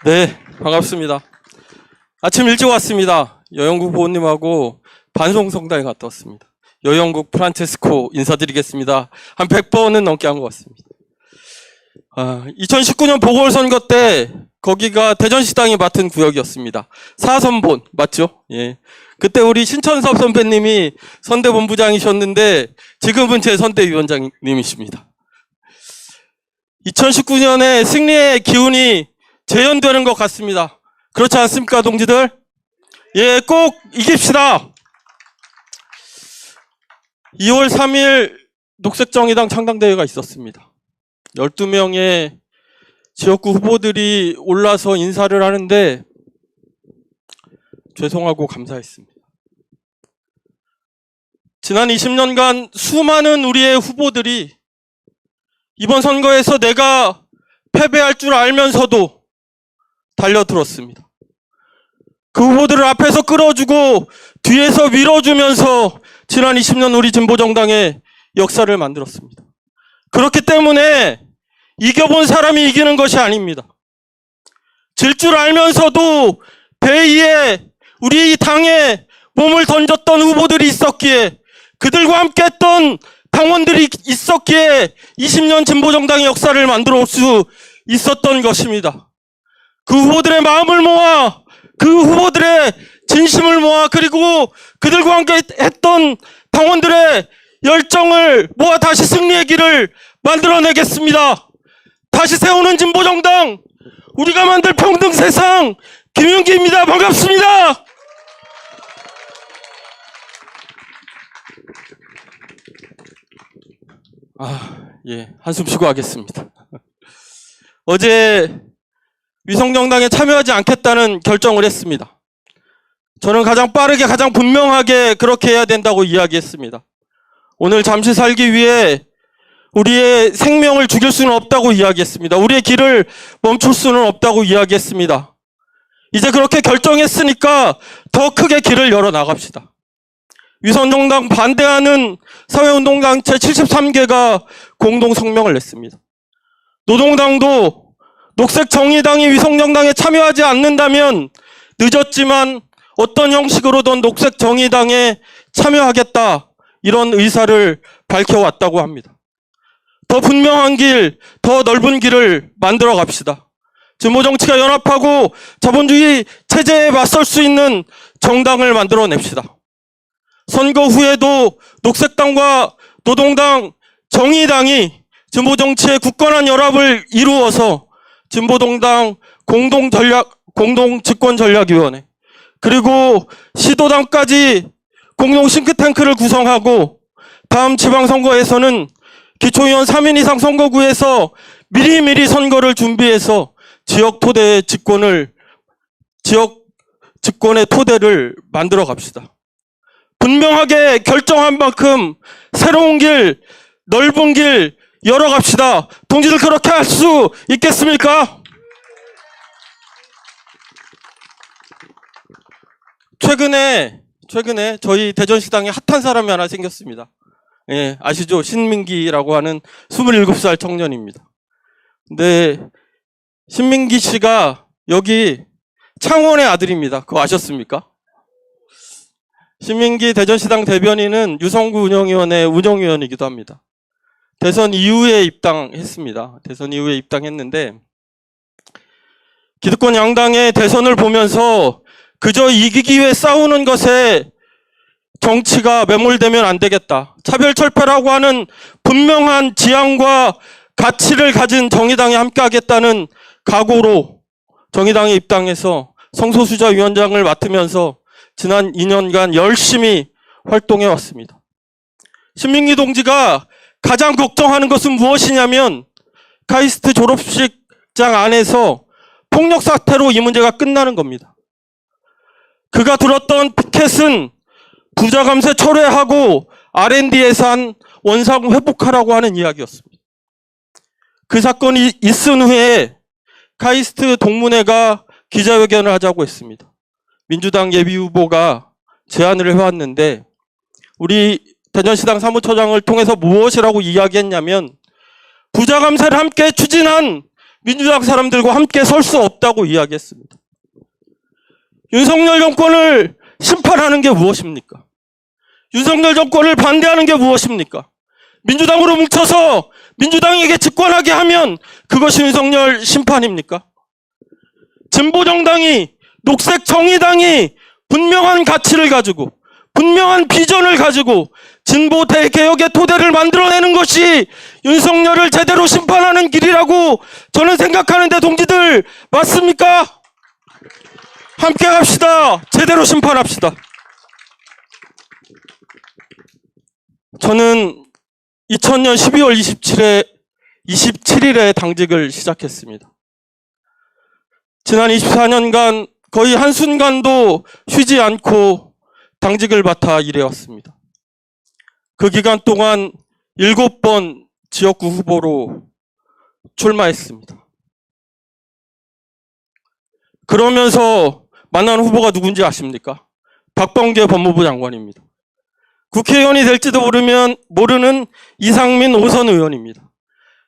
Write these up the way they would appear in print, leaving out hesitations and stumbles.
네, 반갑습니다. 아침 일찍 왔습니다. 여영국 부모님하고 반송성당에 갔다 왔습니다. 여영국 프란체스코 인사드리겠습니다. 한 100번은 넘게 한 것 같습니다. 2019년 보궐선거 때 거기가 대전시당이 맡은 구역이었습니다. 4선본 맞죠? 예. 그때 우리 신천섭 선배님이 선대본부장이셨는데 지금은 제 선대위원장님이십니다. 2019년에 승리의 기운이 재현되는 것 같습니다. 그렇지 않습니까, 동지들? 예, 꼭 이깁시다. 2월 3일 녹색정의당 창당대회가 있었습니다. 12명의 지역구 후보들이 올라서 인사를 하는데 죄송하고 감사했습니다. 지난 20년간 수많은 우리의 후보들이 이번 선거에서 내가 패배할 줄 알면서도 달려들었습니다. 그 후보들을 앞에서 끌어주고 뒤에서 밀어주면서 지난 20년 우리 진보정당의 역사를 만들었습니다. 그렇기 때문에 이겨본 사람이 이기는 것이 아닙니다. 질 줄 알면서도 대의에 우리 당에 몸을 던졌던 후보들이 있었기에, 그들과 함께 했던 당원들이 있었기에 20년 진보정당의 역사를 만들어 올 수 있었던 것입니다. 그 후보들의 마음을 모아, 그 후보들의 진심을 모아, 그리고 그들과 함께 했던 당원들의 열정을 모아 다시 승리의 길을 만들어내겠습니다. 다시 세우는 진보정당, 우리가 만들 평등 세상, 김윤기입니다. 반갑습니다. 예, 한숨 쉬고 하겠습니다. 어제 위성정당에 참여하지 않겠다는 결정을 했습니다. 저는 가장 빠르게, 가장 분명하게 그렇게 해야 된다고 이야기했습니다. 오늘 잠시 살기 위해 우리의 생명을 죽일 수는 없다고 이야기했습니다. 우리의 길을 멈출 수는 없다고 이야기했습니다. 이제 그렇게 결정했으니까 더 크게 길을 열어나갑시다. 위성정당 반대하는 사회운동단체 73개가 공동성명을 냈습니다. 노동당도 녹색정의당이 위성정당에 참여하지 않는다면 늦었지만 어떤 형식으로든 녹색정의당에 참여하겠다, 이런 의사를 밝혀왔다고 합니다. 더 분명한 길, 더 넓은 길을 만들어 갑시다. 진보정치가 연합하고 자본주의 체제에 맞설 수 있는 정당을 만들어냅시다. 선거 후에도 녹색당과 노동당, 정의당이 진보정치의 굳건한 연합을 이루어서 진보정당 공동집권전략위원회, 그리고 시도당까지 공동 싱크탱크를 구성하고 다음 지방선거에서는 기초의원 3인 이상 선거구에서 미리미리 선거를 준비해서 지역 집권의 토대를 만들어 갑시다. 분명하게 결정한 만큼 새로운 길, 넓은 길 열어갑시다. 동지들, 그렇게 할 수 있겠습니까? 최근에 저희 대전시당에 핫한 사람이 하나 생겼습니다. 예, 아시죠? 신민기라고 하는 27살 청년입니다. 근데 신민기 씨가 여기 창원의 아들입니다. 그거 아셨습니까? 신민기 대전시당 대변인은 유성구 운영위원회 운영위원이기도 합니다. 대선 이후에 입당했습니다. 대선 이후에 입당했는데 기득권 양당의 대선을 보면서 그저 이기기 위해 싸우는 것에 정치가 매몰되면 안 되겠다. 차별철폐라고 하는 분명한 지향과 가치를 가진 정의당에 함께하겠다는 각오로 정의당에 입당해서 성소수자 위원장을 맡으면서 지난 2년간 열심히 활동해 왔습니다. 신민기 동지가 가장 걱정하는 것은 무엇이냐면 카이스트 졸업식장 안에서 폭력 사태로 이 문제가 끝나는 겁니다. 그가 들었던 피켓은 부자 감세 철회하고 R&D 예산 원상 회복하라고 하는 이야기였습니다. 그 사건이 있은 후에 카이스트 동문회가 기자회견을 하자고 했습니다. 민주당 예비후보가 제안을 해왔는데 우리 대전시당 사무처장을 통해서 무엇이라고 이야기했냐면 부자 감세를 함께 추진한 민주당 사람들과 함께 설 수 없다고 이야기했습니다. 윤석열 정권을 심판하는 게 무엇입니까? 윤석열 정권을 반대하는 게 무엇입니까? 민주당으로 뭉쳐서 민주당에게 집권하게 하면 그것이 윤석열 심판입니까? 진보정당이, 녹색정의당이 분명한 가치를 가지고, 분명한 비전을 가지고 진보 대개혁의 토대를 만들어내는 것이 윤석열을 제대로 심판하는 길이라고 저는 생각하는데, 동지들 맞습니까? 함께 갑시다. 제대로 심판합시다. 저는 2000년 12월 27일에 당직을 시작했습니다. 지난 24년간 거의 한순간도 쉬지 않고 당직을 맡아 일해왔습니다. 그 기간 동안 7번 지역구 후보로 출마했습니다. 그러면서 만난 후보가 누군지 아십니까? 박범계 법무부 장관입니다. 국회의원이 될지도 모르는 이상민 5선 의원입니다.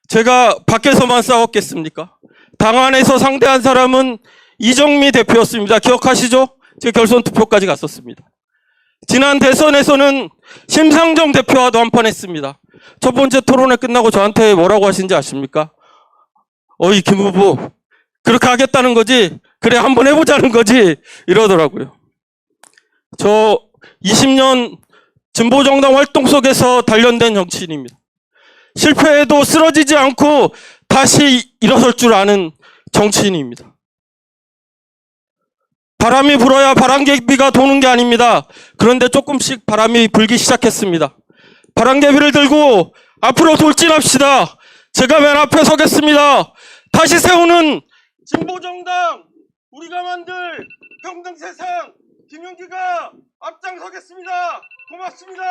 제가 밖에서만 싸웠겠습니까? 당 안에서 상대한 사람은 이정미 대표였습니다. 기억하시죠? 제가 결선 투표까지 갔었습니다. 지난 대선에서는 심상정 대표와도 한판 했습니다. 첫 번째 토론회 끝나고 저한테 뭐라고 하신지 아십니까? 어이 김 후보, 그렇게 하겠다는 거지? 그래 한번 해보자는 거지? 이러더라고요. 저 20년 진보정당 활동 속에서 단련된 정치인입니다. 실패해도 쓰러지지 않고 다시 일어설 줄 아는 정치인입니다. 바람이 불어야 바람개비가 도는 게 아닙니다. 그런데 조금씩 바람이 불기 시작했습니다. 바람개비를 들고 앞으로 돌진합시다. 제가 맨 앞에 서겠습니다. 다시 세우는 진보정당, 우리가 만들 평등세상, 김용기가 앞장서겠습니다. 고맙습니다.